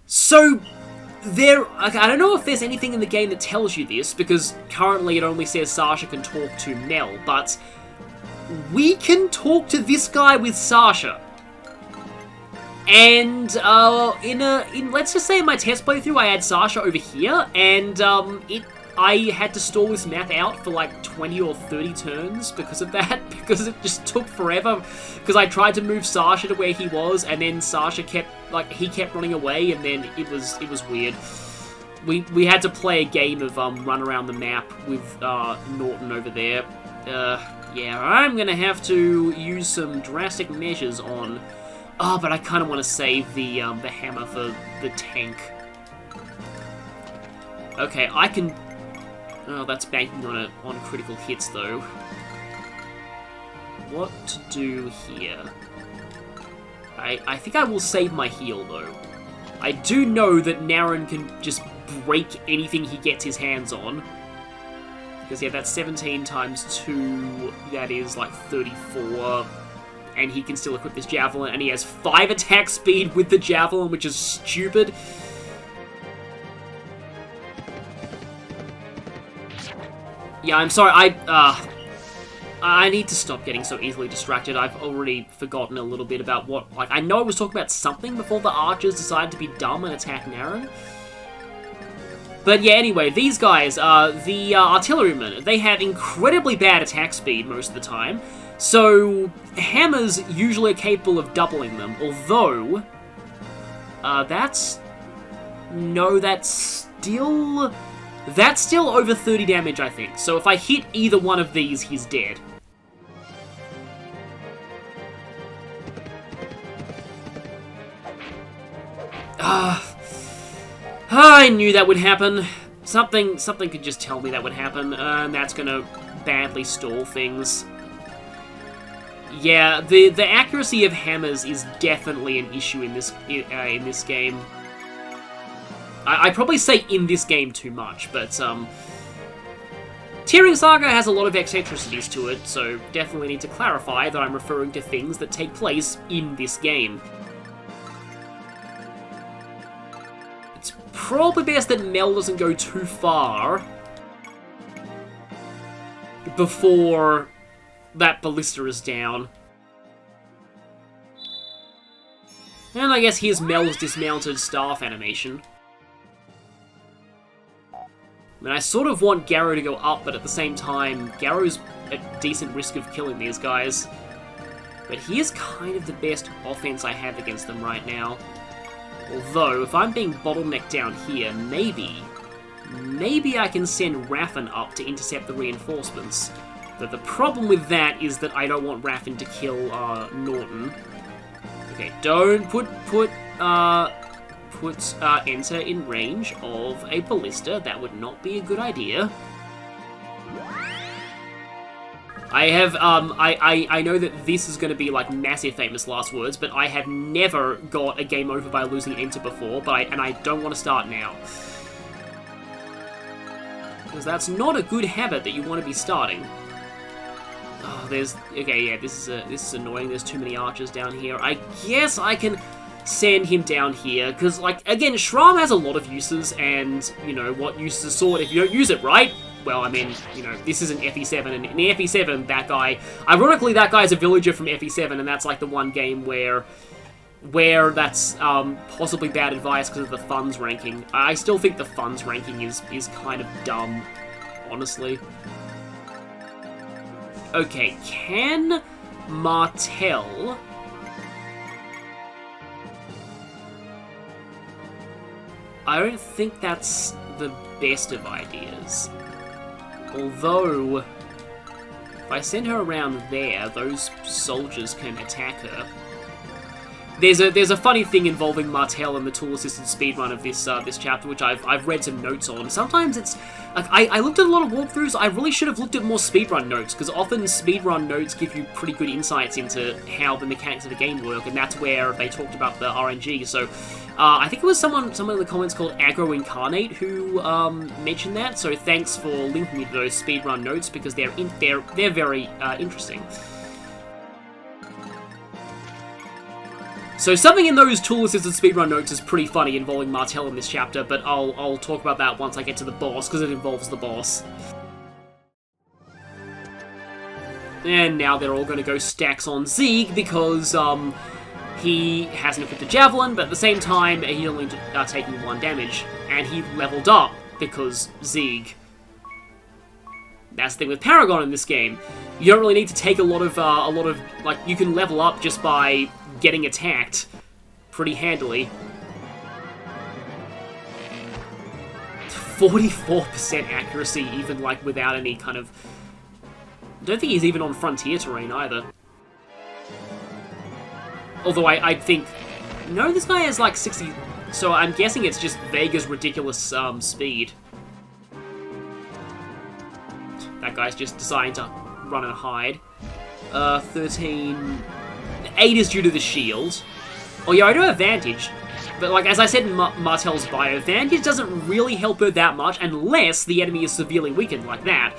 So, I don't know if there's anything in the game that tells you this, because currently it only says Sasha can talk to Mel, but we can talk to this guy with Sasha. And, let's just say in my test playthrough, I had Sasha over here, and, I had to stall this map out for like 20 or 30 turns because of that, because it just took forever, because I tried to move Sasha to where he was, and then Sasha kept running away, and then it was weird. We had to play a game of, run around the map with, Norton over there. Yeah, I'm gonna have to use some drastic measures on... Oh, but I kind of want to save the hammer for the tank. Okay, I can... Oh, that's banking on critical hits, though. What to do here? I think I will save my heal, though. I do know that Norton can just break anything he gets his hands on. Because, yeah, that's 17 times 2, that is, like, 34. And he can still equip this javelin, and he has 5 attack speed with the javelin, which is stupid. Yeah, I'm sorry, I need to stop getting so easily distracted. I've already forgotten a little bit about what... Like, I know I was talking about something before the archers decided to be dumb and attack Norton. But yeah, anyway, these guys, the artillerymen, they have incredibly bad attack speed most of the time. So, hammers usually are capable of doubling them, although... That's still over 30 damage, I think. So if I hit either one of these, he's dead. I knew that would happen. Something could just tell me that would happen, and that's gonna badly stall things. Yeah, the accuracy of hammers is definitely an issue in this game. I probably say in this game too much, but TearRing Saga has a lot of eccentricities to it, so definitely need to clarify that I'm referring to things that take place in this game. It's probably best that Mel doesn't go too far before that ballista is down. And I guess here's Mel's dismounted staff animation. I mean, I sort of want Garrow to go up, but at the same time, Garrow's at decent risk of killing these guys. But he is kind of the best offense I have against them right now. Although, if I'm being bottlenecked down here, maybe I can send Raffen up to intercept the reinforcements. But the problem with that is that I don't want Raffen to kill Norton. Okay, don't put enter in range of a ballista. That would not be a good idea. I have, I know that this is going to be, like, massive famous last words, but I have never got a game over by losing enter before, and I don't want to start now. Because that's not a good habit that you want to be starting. Oh, okay, yeah, this is annoying. There's too many archers down here. I guess I can send him down here, because, like, again, Shram has a lot of uses, and, you know, what use is a sword if you don't use it, right? Well, I mean, you know, this is an FE7, and in FE7, that guy... Ironically, that guy's a villager from FE7, and that's, like, the one game where that's possibly bad advice because of the funds ranking. I still think the funds ranking is kind of dumb, honestly. Okay, can Martel... I don't think that's the best of ideas. Although, if I send her around there, those soldiers can attack her. There's a funny thing involving Martel and the tool-assisted speedrun of this chapter, which I've read some notes on. Sometimes it's like I looked at a lot of walkthroughs. I really should have looked at more speedrun notes, because often speedrun notes give you pretty good insights into how the mechanics of the game work, and that's where they talked about the RNG. So I think it was someone in the comments called Aggro Incarnate who mentioned that. So thanks for linking me to those speedrun notes, because they're very interesting. So something in those tool-assisted speedrun notes is pretty funny involving Martel in this chapter, but I'll talk about that once I get to the boss, because it involves the boss. And now they're all going to go stacks on Zeke, because he hasn't equipped a javelin, but at the same time, he's only taking 1 damage. And he leveled up, because Zeke. That's the thing with Paragon in this game. You don't really need to take a lot of, like, you can level up just by getting attacked pretty handily. 44% accuracy, even, like, without any kind of... I don't think he's even on frontier terrain, either. Although I think... No, this guy has, like, 60... So I'm guessing it's just Vega's ridiculous, speed. That guy's just deciding to run and hide. 13... 8 is due to the shield. Oh yeah, I do have Vantage. But like, as I said in Martel's bio, Vantage doesn't really help her that much unless the enemy is severely weakened like that.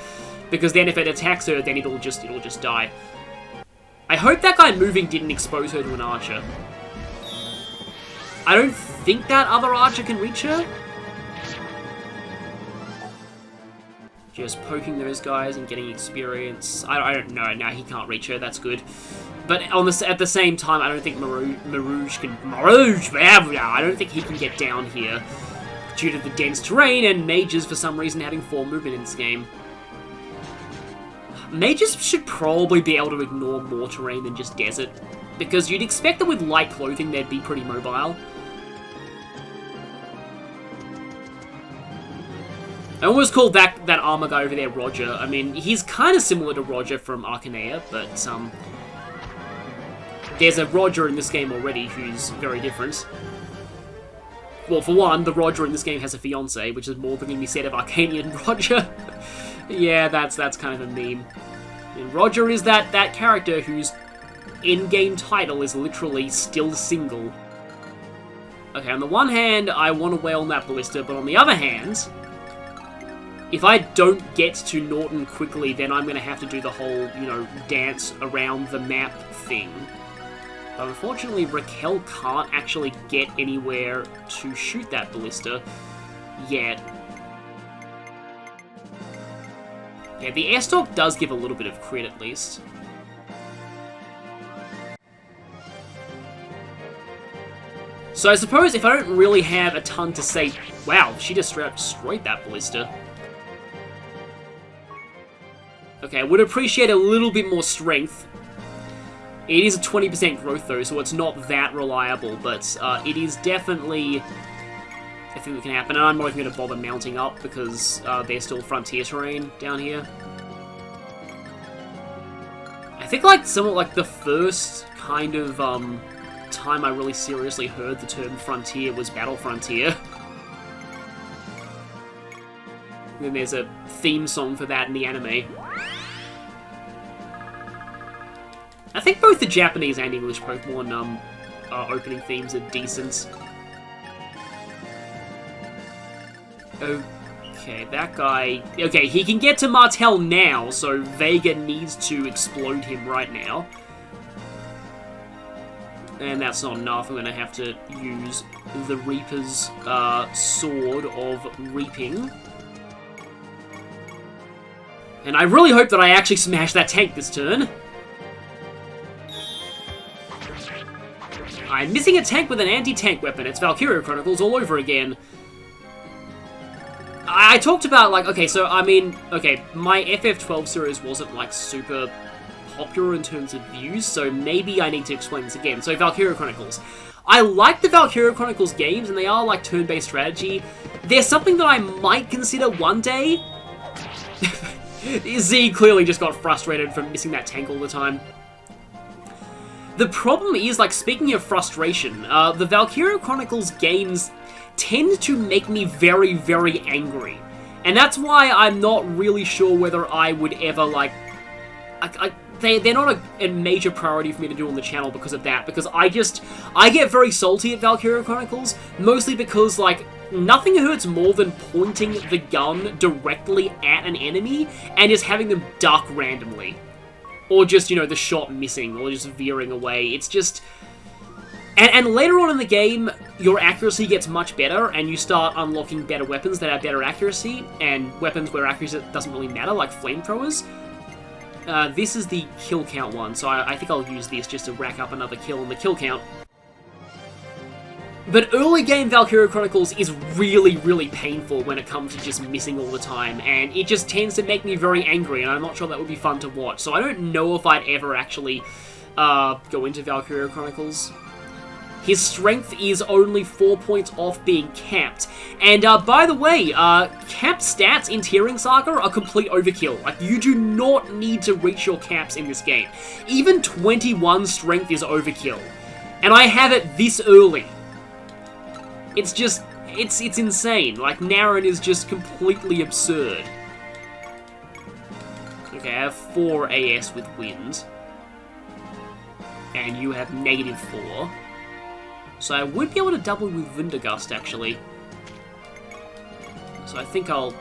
Because then if it attacks her, then it'll just die. I hope that guy moving didn't expose her to an archer. I don't think that other archer can reach her. Just poking those guys and getting experience. I don't know. No, he can't reach her. That's good. But at the same time, I don't think Marouge can... I don't think he can get down here due to the dense terrain and mages, for some reason, having 4 movement in this game. Mages should probably be able to ignore more terrain than just desert, because you'd expect that with light clothing, they'd be pretty mobile. I almost called that armor guy over there Roger. I mean, he's kind of similar to Roger from Arcanea, but there's a Roger in this game already who's very different. Well, for one, the Roger in this game has a fiancé, which is more than can be said of Arcanian Roger. Yeah, that's kind of a meme. And Roger is that character whose in-game title is literally still single. Okay, on the one hand, I want to wail on that ballista, but on the other hand, if I don't get to Norton quickly, then I'm going to have to do the whole, dance around the map thing. But unfortunately, Raquel can't actually get anywhere to shoot that ballista yet. Yeah, the airstock does give a little bit of crit at least. So I suppose if I don't really have a ton to say... Wow, she just straight up destroyed that ballista. Okay, I would appreciate a little bit more strength. It is a 20% growth though, so it's not that reliable, but it is definitely a thing that can happen, and I'm not even going to bother mounting up because there's still frontier terrain down here. I think somewhat like the first kind of time I really seriously heard the term frontier was Battle Frontier. And then there's a theme song for that in the anime. I think both the Japanese and English Pokemon opening themes are decent. Okay, that guy... Okay, he can get to Martel now, so Vega needs to explode him right now. And that's not enough. I'm going to have to use the Reaper's Sword of Reaping. And I really hope that I actually smash that tank this turn. I'm missing a tank with an anti-tank weapon. It's Valkyria Chronicles all over again. I talked about, okay, so, I mean, okay, my FF12 series wasn't, super popular in terms of views, so maybe I need to explain this again. So, Valkyria Chronicles. I like the Valkyria Chronicles games, and they are, turn-based strategy. There's something that I might consider one day. Z clearly just got frustrated from missing that tank all the time. The problem is, like, speaking of frustration, the Valkyria Chronicles games tend to make me very, very angry. And that's why I'm not really sure whether I would ever, like... They're not a major priority for me to do on the channel because of that, because I get very salty at Valkyria Chronicles, mostly because, like, nothing hurts more than pointing the gun directly at an enemy and just having them duck randomly. Or just, you know, the shot missing, or just veering away. It's just... And later on in the game, your accuracy gets much better, and you start unlocking better weapons that have better accuracy, and weapons where accuracy doesn't really matter, like flamethrowers. This is the kill count one, so I think I'll use this just to rack up another kill on the kill count. But early game Valkyria Chronicles is really, really painful when it comes to just missing all the time, and it just tends to make me very angry, and I'm not sure that would be fun to watch. So I don't know if I'd ever actually go into Valkyria Chronicles. His strength is only 4 points off being capped. And by the way, capped stats in TearRing Saga are complete overkill. Like, you do not need to reach your caps in this game. Even 21 strength is overkill. And I have it this early. It's just, it's insane. Like, Naren is just completely absurd. Okay, I have 4 AS with wind. And you have -4. So I would be able to double with Wundergust, actually. So I think I'll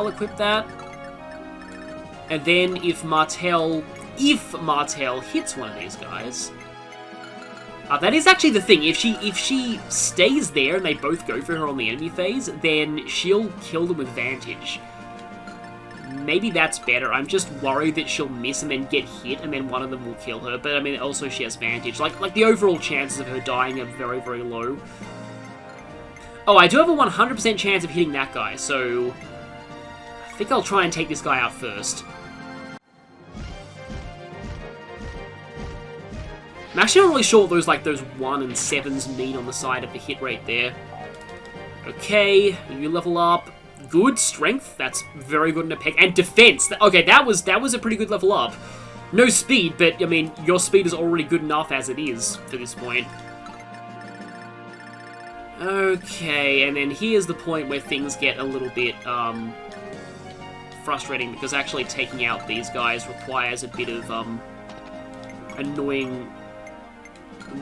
equip that. And then if Martel hits one of these guys, that is actually the thing. If she stays there and they both go for her on the enemy phase, then she'll kill them with Vantage. Maybe that's better. I'm just worried that she'll miss and then get hit, and then one of them will kill her. But I mean, also she has Vantage. Like the overall chances of her dying are very, very low. Oh, I do have a 100% chance of hitting that guy, so I think I'll try and take this guy out first. I'm actually not really sure what those 1 and 7s mean on the side of the hit rate there. Okay, you level up. Good strength, that's very good in a peck, and defense. Okay, that was a pretty good level up. No speed, but I mean, your speed is already good enough as it is for this point. Okay, and then here's the point where things get a little bit frustrating, because actually taking out these guys requires a bit of annoying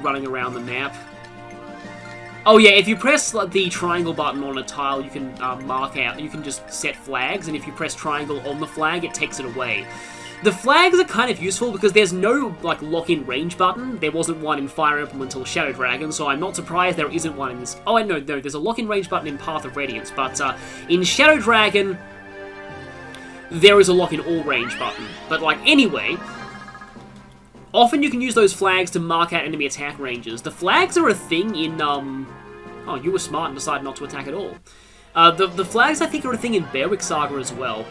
running around the map. Oh yeah, if you press the triangle button on a tile, you can mark out, you can just set flags, and if you press triangle on the flag, it takes it away. The flags are kind of useful because there's no, like, lock-in range button. There wasn't one in Fire Emblem until Shadow Dragon, so I'm not surprised there isn't one in this. Oh, no, there's a lock-in range button in Path of Radiance, but in Shadow Dragon, there is a lock-in all range button. But, like, anyway, often you can use those flags to mark out enemy attack ranges. The flags are a thing in, oh, you were smart and decided not to attack at all. The flags, I think, are a thing in Bearwick Saga as well.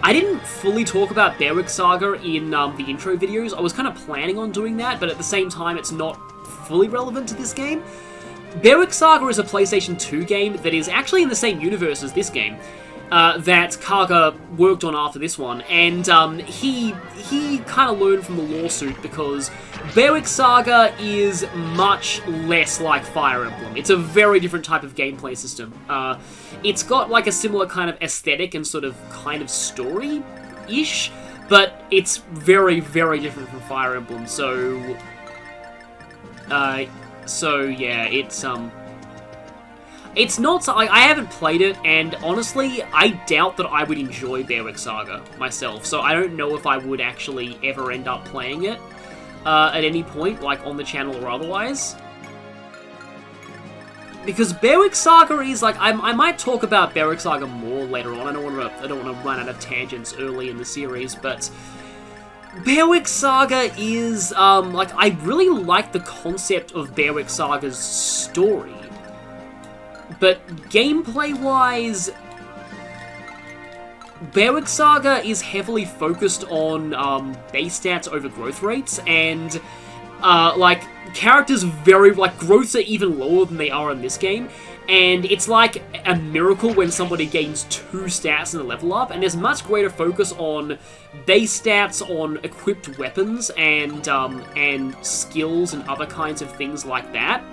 I didn't fully talk about Bearwick Saga in the intro videos. I was kind of planning on doing that, but at the same time, it's not fully relevant to this game. Bearwick Saga is a PlayStation 2 game that is actually in the same universe as this game. That Kaga worked on after this one, and he kind of learned from the lawsuit because Bearwick Saga is much less like Fire Emblem. It's a very different type of gameplay system. It's got like a similar kind of aesthetic and sort of kind of story-ish, but it's very, very different from Fire Emblem. So yeah, it's not... I haven't played it, and honestly, I doubt that I would enjoy Bearwick Saga myself, so I don't know if I would actually ever end up playing it at any point, like on the channel or otherwise. Because Bearwick Saga is, like, I might talk about Bearwick Saga more later on. I don't want to run out of tangents early in the series, but Bearwick Saga is, like, I really like the concept of Bearwick Saga's story. But gameplay-wise, Bearwick Saga is heavily focused on base stats over growth rates, and like, characters growths are even lower than they are in this game, and it's like a miracle when somebody gains 2 stats in a level up, and there's much greater focus on base stats, on equipped weapons, and skills and other kinds of things like that.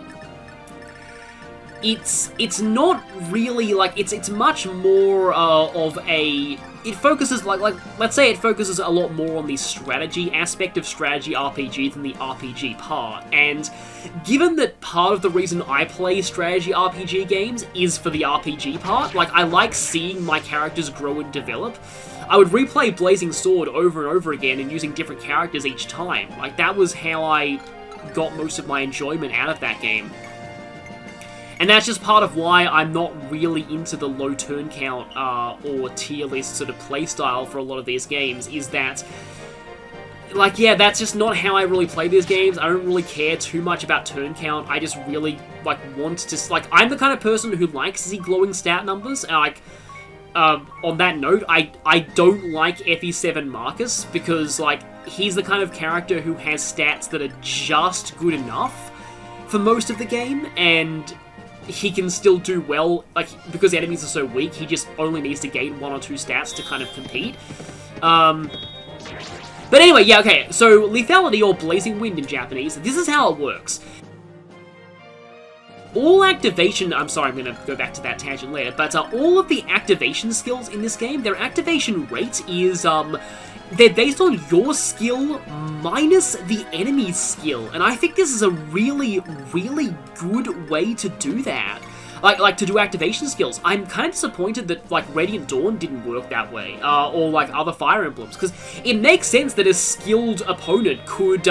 It's not really, like, it's much more of a... It focuses, let's say it focuses a lot more on the strategy aspect of strategy RPG than the RPG part. And given that part of the reason I play strategy RPG games is for the RPG part, like, I like seeing my characters grow and develop, I would replay Blazing Sword over and over again and using different characters each time. Like, that was how I got most of my enjoyment out of that game. And that's just part of why I'm not really into the low turn count or tier list sort of playstyle for a lot of these games, is that, like, yeah, that's just not how I really play these games. I don't really care too much about turn count. I just really, like, want to, like, I'm the kind of person who likes to see glowing stat numbers. Like, on that note, I don't like FE7 Marcus because, like, he's the kind of character who has stats that are just good enough for most of the game, and he can still do well, like, because the enemies are so weak, he just only needs to gain 1 or 2 stats to kind of compete. But anyway, yeah, okay, so lethality, or blazing wind in Japanese, this is how it works. All activation, I'm sorry, I'm going to go back to that tangent later, but all of the activation skills in this game, their activation rate is, they're based on your skill minus the enemy's skill, and I think this is a really, really good way to do that. Like to do activation skills. I'm kind of disappointed that, like, Radiant Dawn didn't work that way, or, like, other Fire Emblems, because it makes sense that a skilled opponent could,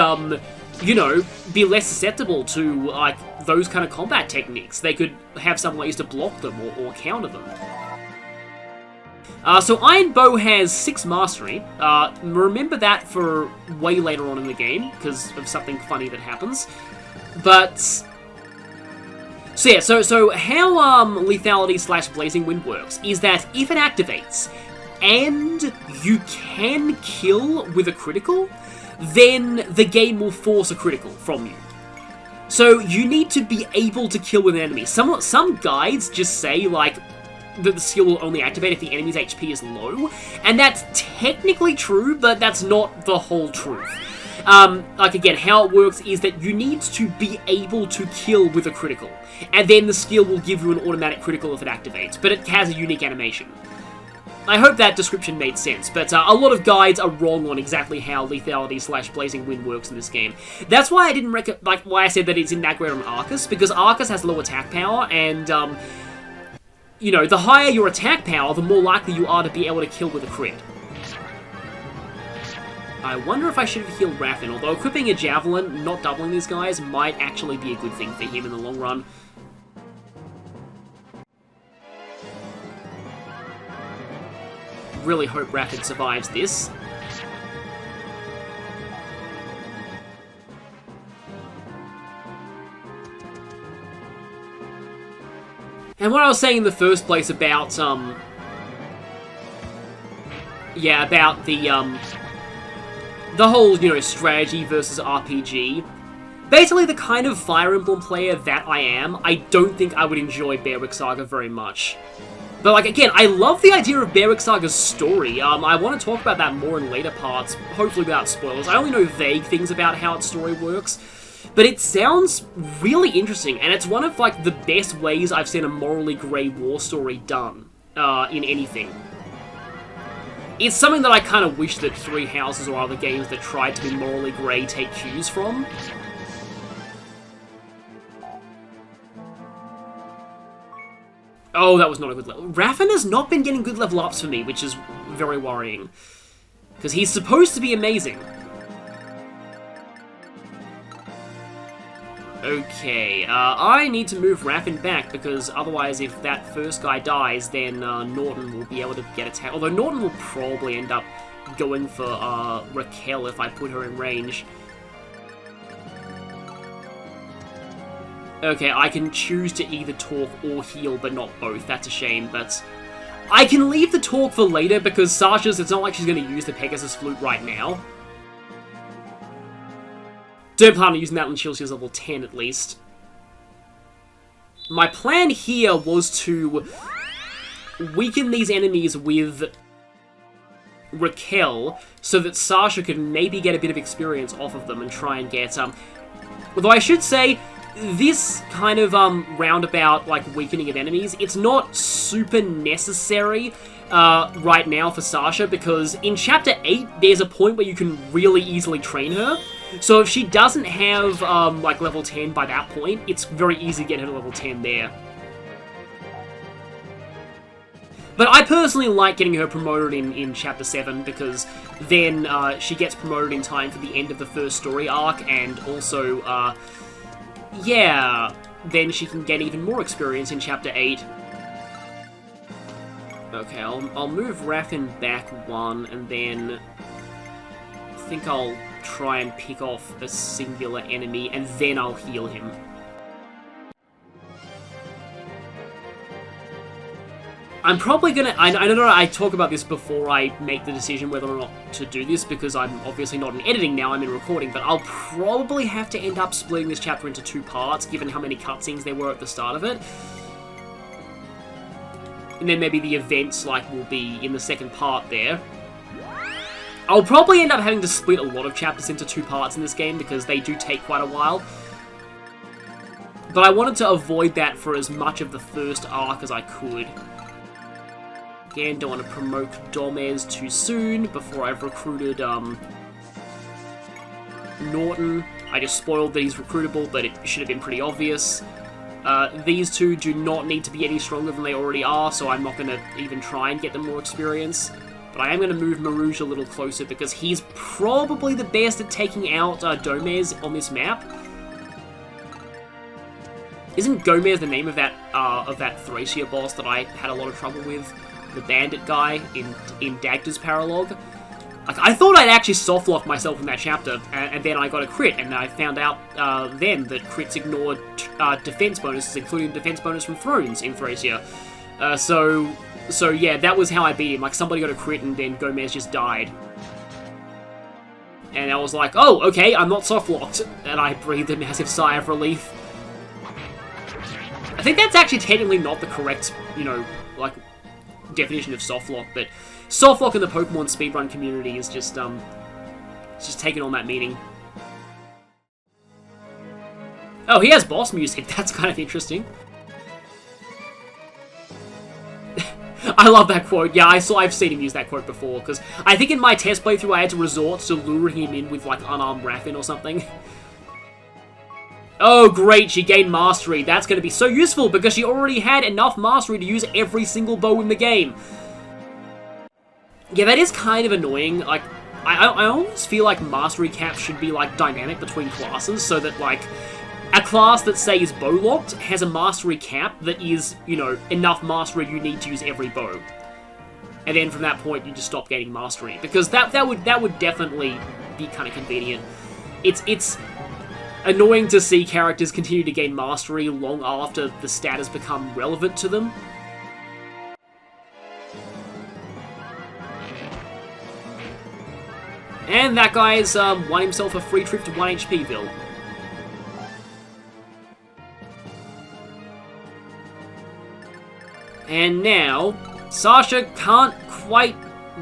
you know, be less susceptible to, like, those kind of combat techniques. They could have some ways to block them or counter them. So Iron Bow has 6 Mastery. Remember that for way later on in the game, because of something funny that happens. But... So yeah, so how lethality / blazing wind works is that if it activates, and you can kill with a critical, then the game will force a critical from you. So you need to be able to kill with an enemy. Some guides just say, like, that the skill will only activate if the enemy's HP is low, and that's technically true, but that's not the whole truth. Like, again, how it works is that you need to be able to kill with a critical, and then the skill will give you an automatic critical if it activates, but it has a unique animation. I hope that description made sense, but a lot of guides are wrong on exactly how lethality / blazing wind works in this game. That's why I didn't why I said that it's in that great on Arcus, because Arcus has low attack power, and, you know, the higher your attack power, the more likely you are to be able to kill with a crit. I wonder if I should have healed Raffin, although equipping a Javelin, not doubling these guys, might actually be a good thing for him in the long run. Really hope Raffin survives this. And what I was saying in the first place about, yeah, about the whole, you know, strategy versus RPG. Basically, the kind of Fire Emblem player that I am, I don't think I would enjoy Bearwick Saga very much. But, like, again, I love the idea of Bearwick Saga's story. I want to talk about that more in later parts, hopefully without spoilers. I only know vague things about how its story works. But it sounds really interesting, and it's one of, like, the best ways I've seen a morally grey war story done in anything. It's something that I kind of wish that Three Houses or other games that tried to be morally grey take cues from. Oh, that was not a good level. Raffin has not been getting good level ups for me, which is very worrying. Because he's supposed to be amazing. Okay, I need to move Raffin back, because otherwise if that first guy dies, then Norton will be able to get attacked. Although Norton will probably end up going for Raquel if I put her in range. Okay, I can choose to either talk or heal, but not both. That's a shame, but I can leave the talk for later, because Sasha's, it's not like she's going to use the Pegasus Flute right now. Don't plan on using that until she's level 10 at least. My plan here was to weaken these enemies with Raquel so that Sasha could maybe get a bit of experience off of them and try and get, although I should say, this kind of, roundabout, like, weakening of enemies, it's not super necessary, right now for Sasha, because in Chapter 8, there's a point where you can really easily train her. So if she doesn't have, like, level 10 by that point, it's very easy to get her to level 10 there. But I personally like getting her promoted in Chapter 7, because then she gets promoted in time for the end of the first story arc, and also, yeah, then she can get even more experience in Chapter 8. Okay, I'll move Raffin back one, and then I think I'll try and pick off a singular enemy, and then I'll heal him. I'm probably gonna... I know I talk about this before I make the decision whether or not to do this, because I'm obviously not in editing now, I'm in recording, but I'll probably have to end up splitting this chapter into 2 parts, given how many cutscenes there were at the start of it. And then maybe the events, like, will be in the second part there. I'll probably end up having to split a lot of chapters into 2 parts in this game, because they do take quite a while. But I wanted to avoid that for as much of the first arc as I could. Again, don't want to promote Domez too soon, before I've recruited, Norton. I just spoiled that he's recruitable, but it should have been pretty obvious. These two do not need to be any stronger than they already are, so I'm not going to even try and get them more experience. But I am going to move Marouge a little closer, because he's probably the best at taking out Domez on this map. Isn't Gomez the name of that Thracia boss that I had a lot of trouble with? The bandit guy in Dagda's paralogue? Like, I thought I'd actually softlock myself in that chapter, and then I got a crit, and I found out then that crits ignored defense bonuses, including defense bonus from Thrones in Thracia. So yeah, that was how I beat him. Like, somebody got a crit, and then Gomez just died. And I was like, oh, okay, I'm not softlocked. And I breathed a massive sigh of relief. I think that's actually technically not the correct, you know, like, definition of softlock, but softlock in the Pokemon speedrun community is just, it's just taken on that meaning. Oh, he has boss music. That's kind of interesting. I love that quote. Yeah, I've seen him use that quote before, because I think in my test playthrough I had to resort to luring him in with, like, unarmed Raffin or something. Oh, great, she gained Mastery. That's going to be so useful, because she already had enough Mastery to use every single bow in the game. Yeah, that is kind of annoying. Like, I almost feel like Mastery caps should be, like, dynamic between classes, so that, like, a class that, say, is bow-locked has a Mastery cap that is, you know, enough Mastery you need to use every bow. And then from that point, you just stop gaining Mastery, because that would definitely be kind of convenient. It's annoying to see characters continue to gain Mastery long after the stat has become relevant to them. And that guy's won himself a free trip to 1 HPville. And now, Sasha can't quite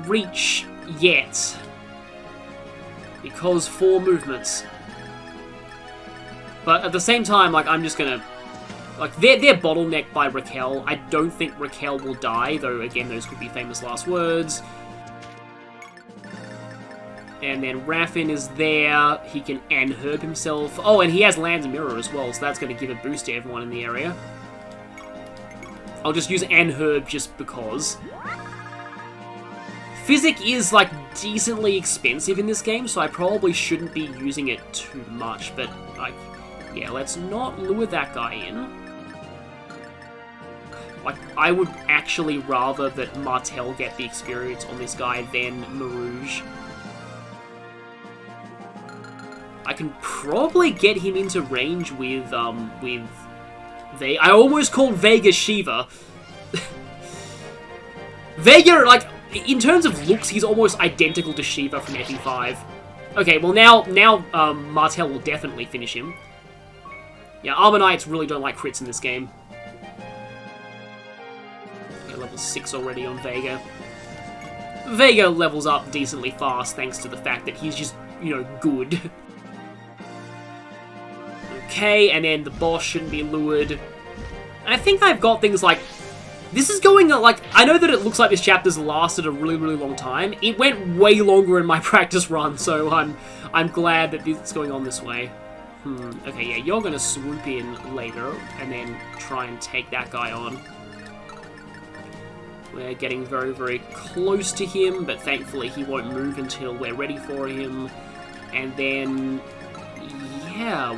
reach yet, because 4 movements. But at the same time, like, I'm just gonna... Like, they're bottlenecked by Raquel. I don't think Raquel will die, though, again, those could be famous last words. And then Raffin is there. He can N-herb himself. Oh, and he has Land's Mirror as well, so that's going to give a boost to everyone in the area. I'll just use N-herb just because. Physic is, like, decently expensive in this game, so I probably shouldn't be using it too much, but, like... Yeah, let's not lure that guy in. Like, I would actually rather that Martel get the experience on this guy than Marouge. I can probably get him into range with I almost called Vega Shiva. Vega, like, in terms of looks, he's almost identical to Shiva from FE5. Okay, well now Martel will definitely finish him. Yeah, Armor Knights really don't like crits in this game. Okay, level 6 already on Vega. Vega levels up decently fast thanks to the fact that he's just, you know, good. Okay, and then the boss shouldn't be lured. And I think I've got things like... This is going, like... I know that it looks like this chapter's lasted a really, really long time. It went way longer in my practice run, so I'm glad that it's going on this way. Okay, yeah, you're gonna swoop in later, and then try and take that guy on. We're getting very, very close to him, but thankfully he won't move until we're ready for him. And then... Yeah,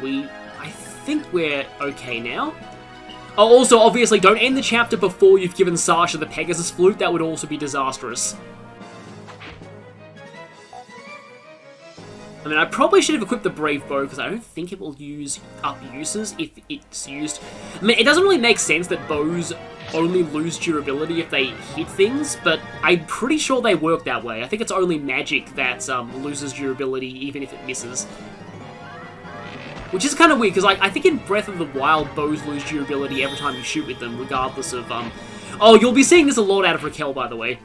I think we're okay now. Oh, also, obviously, don't end the chapter before you've given Sasha the Pegasus Flute. That would also be disastrous. I mean, I probably should have equipped the Brave Bow, because I don't think it will use up uses if it's used... I mean, it doesn't really make sense that bows only lose durability if they hit things, but I'm pretty sure they work that way. I think it's only magic that loses durability even if it misses. Which is kind of weird, because I think in Breath of the Wild, bows lose durability every time you shoot with them, regardless of... Oh, you'll be seeing this a lot out of Raquel, by the way.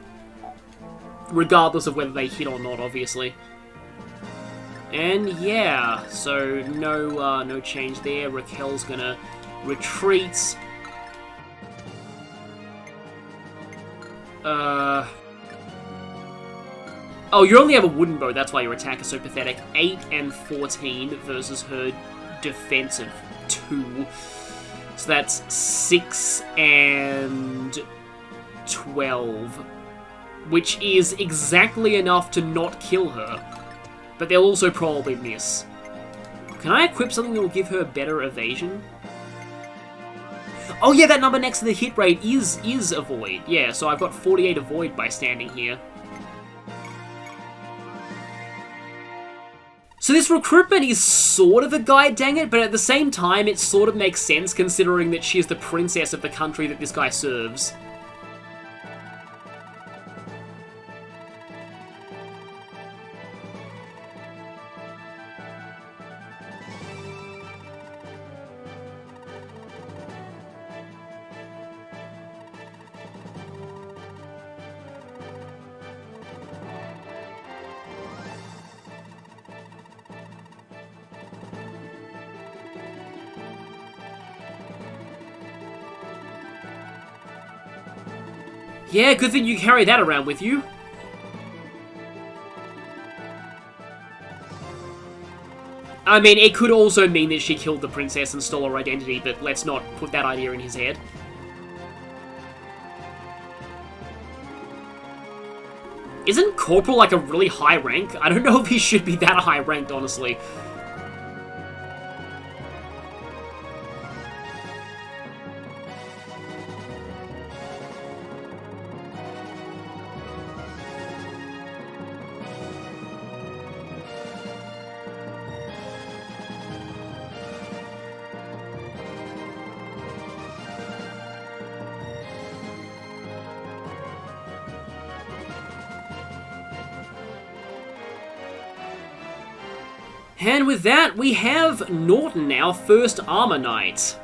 Regardless of whether they hit or not, obviously. And yeah, so no change there. Raquel's gonna retreat. Oh, you only have a wooden bow, that's why your attack is so pathetic. 8 and 14 versus her defensive 2. So that's 6 and 12. Which is exactly enough to not kill her. But they'll also probably miss. Can I equip something that will give her better evasion? Oh yeah, that number next to the hit rate is avoid. Yeah, so I've got 48 avoid by standing here. So this recruitment is sort of a guide, dang it, but at the same time it sort of makes sense considering that she is the princess of the country that this guy serves. Yeah, good thing you carry that around with you. I mean, it could also mean that she killed the princess and stole her identity, but let's not put that idea in his head. Isn't Corporal like a really high rank? I don't know if he should be that high ranked, honestly. And with that, we have Norton now, first Armor Knight.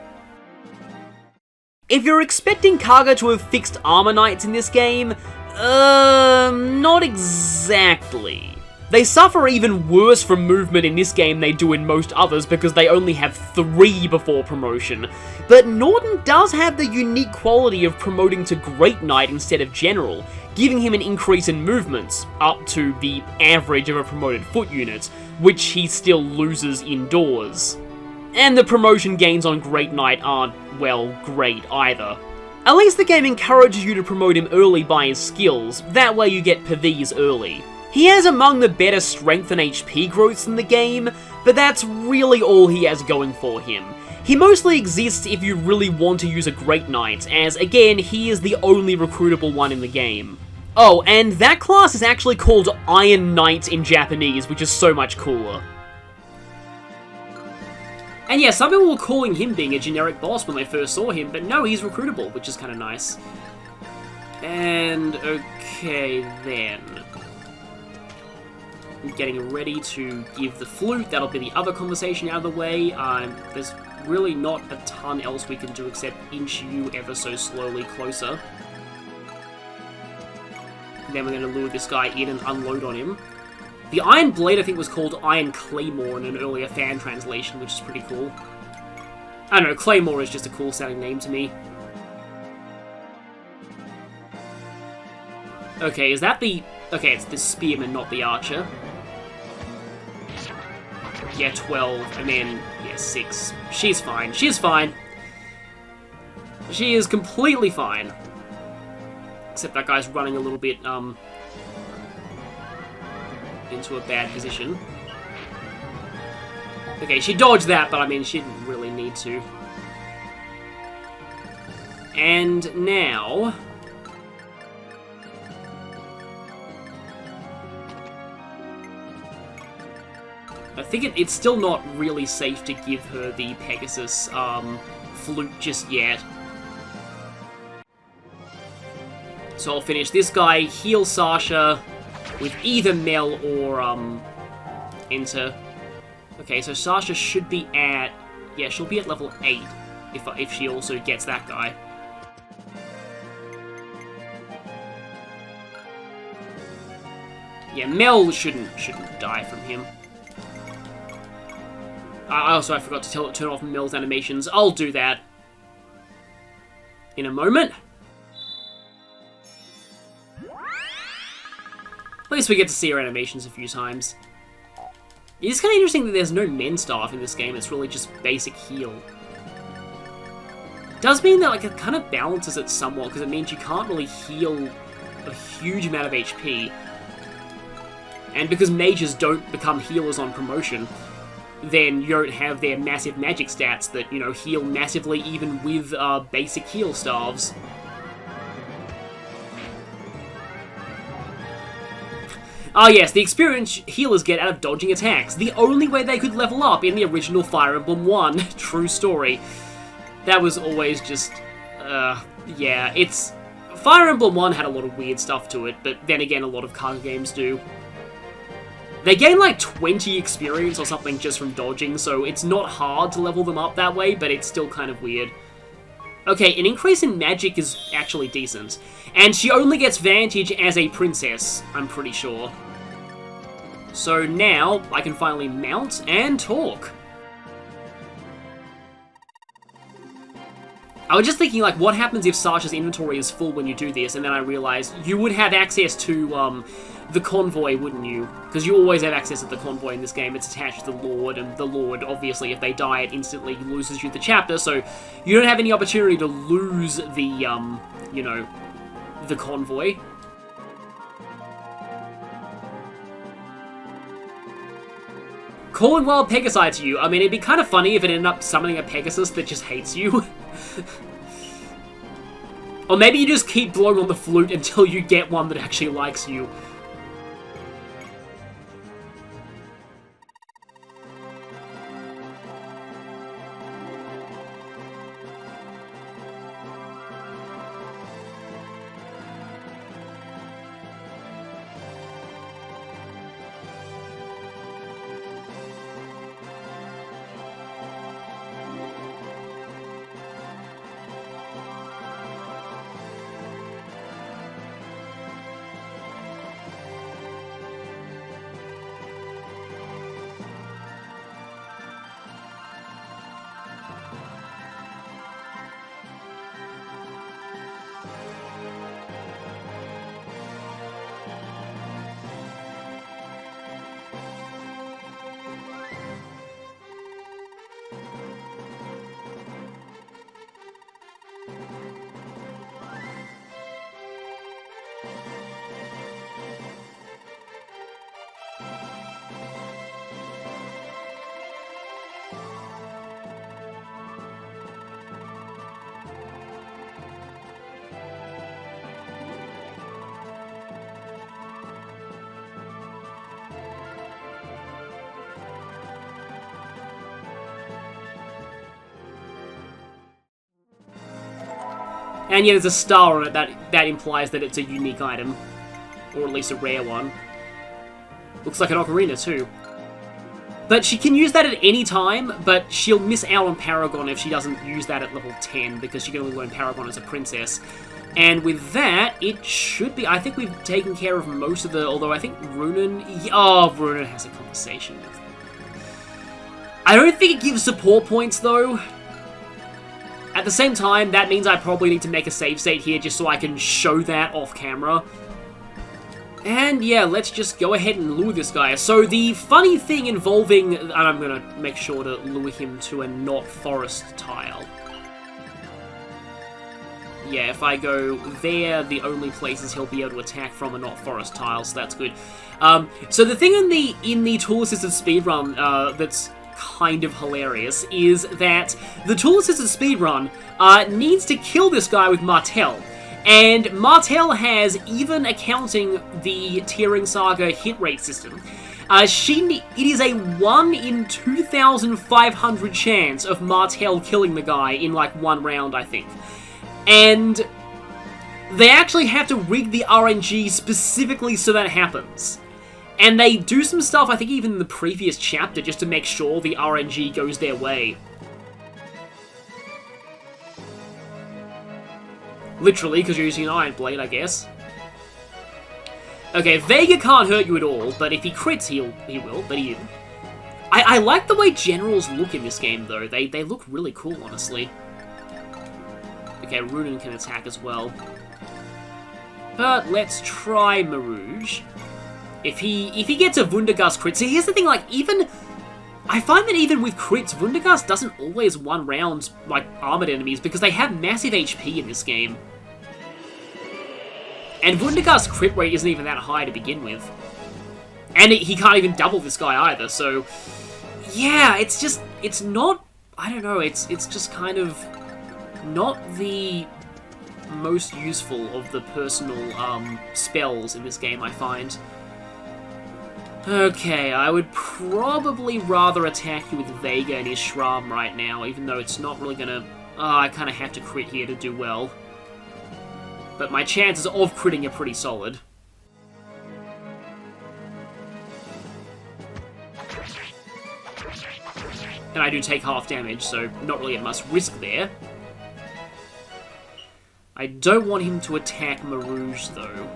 If you're expecting Kaga to have fixed Armor Knights in this game, not exactly. They suffer even worse from movement in this game than they do in most others because they only have 3 before promotion. But Norton does have the unique quality of promoting to Great Knight instead of General, giving him an increase in movements, up to the average of a promoted foot unit, which he still loses indoors. And the promotion gains on Great Knight aren't, well, great either. At least the game encourages you to promote him early by his skills, that way you get PVs early. He has among the better strength and HP growths in the game, but that's really all he has going for him. He mostly exists if you really want to use a Great Knight, as again, he is the only recruitable one in the game. Oh, and that class is actually called Iron Knight in Japanese, which is so much cooler. And yeah, some people were calling him being a generic boss when they first saw him, but no, he's recruitable, which is kind of nice. And, okay then. getting ready to give the flute. That'll be the other conversation out of the way. There's really not a ton else we can do except inch you ever so slowly closer. And then we're going to lure this guy in and unload on him. The Iron Blade, I think, was called Iron Claymore in an earlier fan translation, which is pretty cool. I don't know, Claymore is just a cool sounding name to me. Okay, is that the... Okay, it's the Spearman, not the Archer. Yeah, 12, and then, yeah, 6. She's fine. She's fine. She is completely fine. Except that guy's running a little bit, into a bad position. Okay, she dodged that, but I mean, she didn't really need to. And now... I think it's still not really safe to give her the Pegasus flute just yet. So I'll finish this guy, heal Sasha with either Mel or Enter. Okay, so Sasha should be at... Yeah, she'll be at level 8 if she also gets that guy. Yeah, Mel shouldn't die from him. I forgot to turn off Mel's animations. I'll do that in a moment. At least we get to see her animations a few times. It's kind of interesting that there's no men staff in this game. It's really just basic heal. Does mean that like it kind of balances it somewhat, because it means you can't really heal a huge amount of HP. And because mages don't become healers on promotion, then you don't have their massive magic stats that, you know, heal massively even with basic heal staves. Ah yes, the experience healers get out of dodging attacks. The only way they could level up in the original Fire Emblem 1. True story. That was always just... yeah, it's... Fire Emblem 1 had a lot of weird stuff to it, but then again, a lot of card games do. They gain like 20 experience or something just from dodging, so it's not hard to level them up that way, but it's still kind of weird. Okay, an increase in magic is actually decent. And she only gets Vantage as a princess, I'm pretty sure. So now, I can finally mount and talk. I was just thinking, like, what happens if Sasha's inventory is full when you do this? And then I realized you would have access to, the convoy, wouldn't you? Because you always have access to the convoy in this game. It's attached to the Lord, and the Lord, obviously, if they die, it instantly loses you the chapter, so you don't have any opportunity to lose the, you know, the convoy. Calling Wild Pegasi to you. I mean, it'd be kind of funny if it ended up summoning a Pegasus that just hates you. Or maybe you just keep blowing on the flute until you get one that actually likes you. And yeah, there's a star on it that implies that it's a unique item. Or at least a rare one. Looks like an ocarina too. But she can use that at any time, but she'll miss out on Paragon if she doesn't use that at level 10, because she can only learn Paragon as a princess. And with that, it should be... I think we've taken care of most of the... Although I think Runen... Oh, Runen has a conversation with... I don't think it gives support points, though. At the same time, that means I probably need to make a save state here just so I can show that off camera. And yeah, let's just go ahead and lure this guy. So the funny thing involving... And I'm going to make sure to lure him to a not forest tile. Yeah, if I go there, the only places he'll be able to attack from are not forest tiles, so that's good. So the thing in the tool-assisted speedrun that's kind of hilarious is that the tool-assisted speedrun needs to kill this guy with Martel. And Martel has, even accounting the TearRing Saga hit rate system, it is a 1 in 2,500 chance of Martel killing the guy in like one round, I think. And they actually have to rig the RNG specifically so that happens. And they do some stuff, I think even in the previous chapter, just to make sure the RNG goes their way. Literally, because you're using an Iron Blade, I guess. Okay, Vega can't hurt you at all, but if he crits, he will, but he... I like the way generals look in this game, though. They look really cool, honestly. Okay, Runen can attack as well. But let's try Marouge. If he gets a Wundergust crit... See, here's the thing, like, even... I find that even with crits, Wundergust doesn't always one-round, like, armored enemies, because they have massive HP in this game. And Wundergust crit rate isn't even that high to begin with. And he can't even double this guy either, so... Yeah, it's just... It's not... I don't know, it's just kind of... not the most useful of the personal spells in this game, I find. Okay, I would probably rather attack you with Vega and his Shram right now, even though it's not really gonna... I kind of have to crit here to do well. But my chances of critting are pretty solid. And I do take half damage, so not really at much risk there. I don't want him to attack Marouge, though.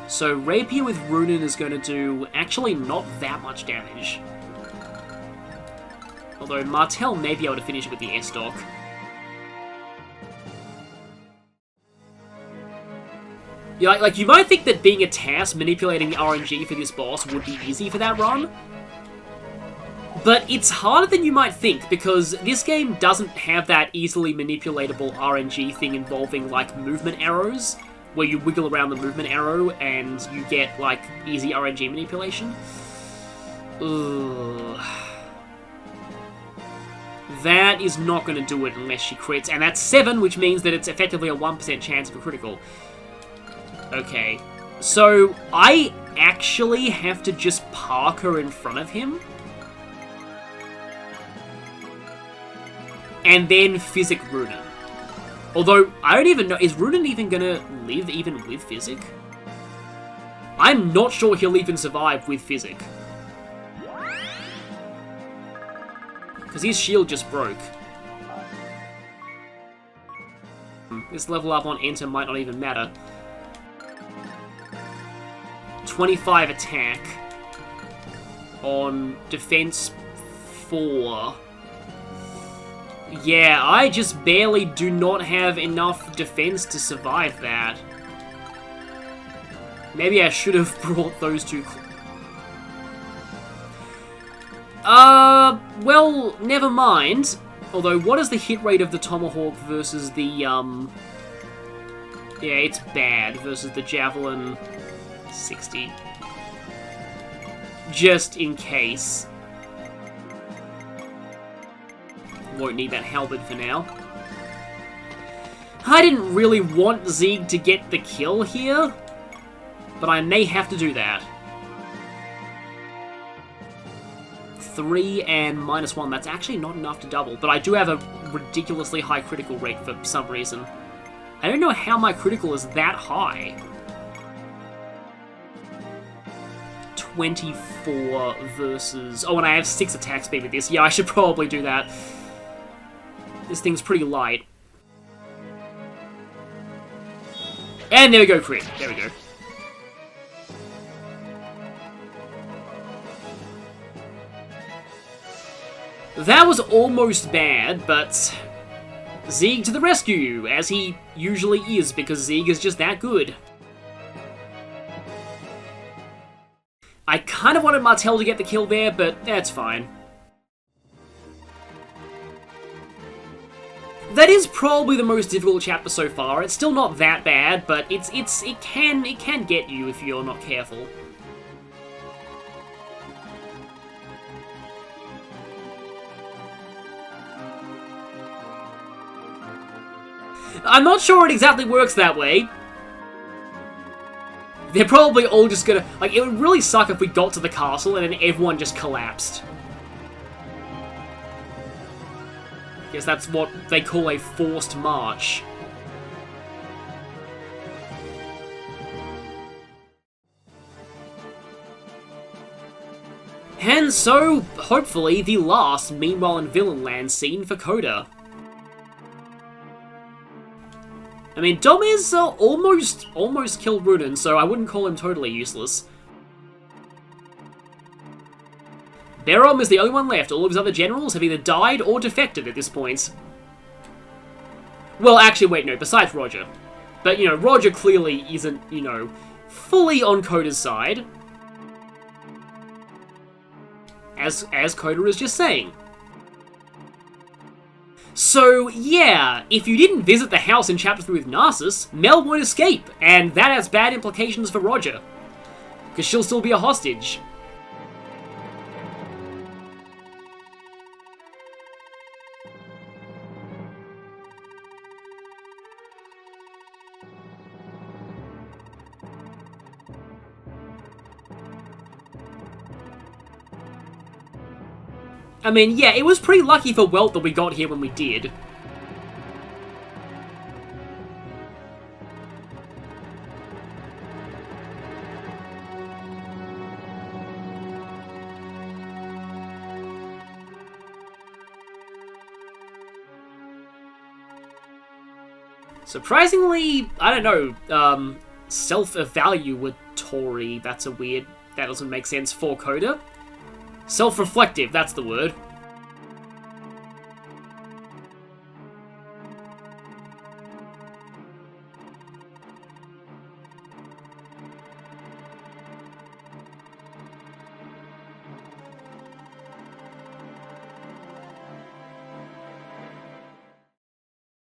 So Rapier with Runen is going to do actually not that much damage. Although Martel may be able to finish it with the S-Dock. Yeah, like, you might think that being a task manipulating the RNG for this boss would be easy for that run. But it's harder than you might think, because this game doesn't have that easily manipulatable RNG thing involving, like, movement arrows, where you wiggle around the movement arrow and you get, like, easy RNG manipulation. Ugh. That is not going to do it unless she crits, and that's 7, which means that it's effectively a 1% chance of a critical. Okay, so I actually have to just park her in front of him? And then Physic Runen. Although, I don't even know, is Runen even gonna live even with Physic? I'm not sure he'll even survive with Physic. Because his shield just broke. This level up on Enter might not even matter. 25 attack on defense 4. Yeah, I just barely do not have enough defense to survive that. Maybe I should have brought those two... well, never mind. Although, what is the hit rate of the Tomahawk versus the, Yeah, it's bad. Versus the Javelin... 60. Just in case. Won't need that halberd for now. I didn't really want Zieg to get the kill here, but I may have to do that. 3 and -1, that's actually not enough to double, but I do have a ridiculously high critical rate for some reason. I don't know how my critical is that high. 24 versus... Oh, and I have 6 attack speed with this. Yeah, I should probably do that. This thing's pretty light. And there we go, crit. There we go. That was almost bad, but Zeeg to the rescue, as he usually is, because Zeeg is just that good. I kind of wanted Martel to get the kill there, but that's fine. That is probably the most difficult chapter so far. It's still not that bad, but it can get you if you're not careful. I'm not sure it exactly works that way. They're probably all just gonna... Like, it would really suck if we got to the castle and then everyone just collapsed. Guess that's what they call a forced march. And so, hopefully, the last Meanwhile in Villain Land scene for Coda. I mean, Dom is almost killed Runin, so I wouldn't call him totally useless. Berom is the only one left. All of his other generals have either died or defected at this point. Well, actually, wait, no, besides Roger. But, you know, Roger clearly isn't, you know, fully on Coda's side. As Coda is just saying. So, yeah, if you didn't visit the house in Chapter 3 with Narcissus, Mel won't escape, and that has bad implications for Roger. Because she'll still be a hostage. I mean, yeah, it was pretty lucky for Welt that we got here when we did. Surprisingly, I don't know, self-evaluatory, that doesn't make sense for Coda. Self-reflective, that's the word.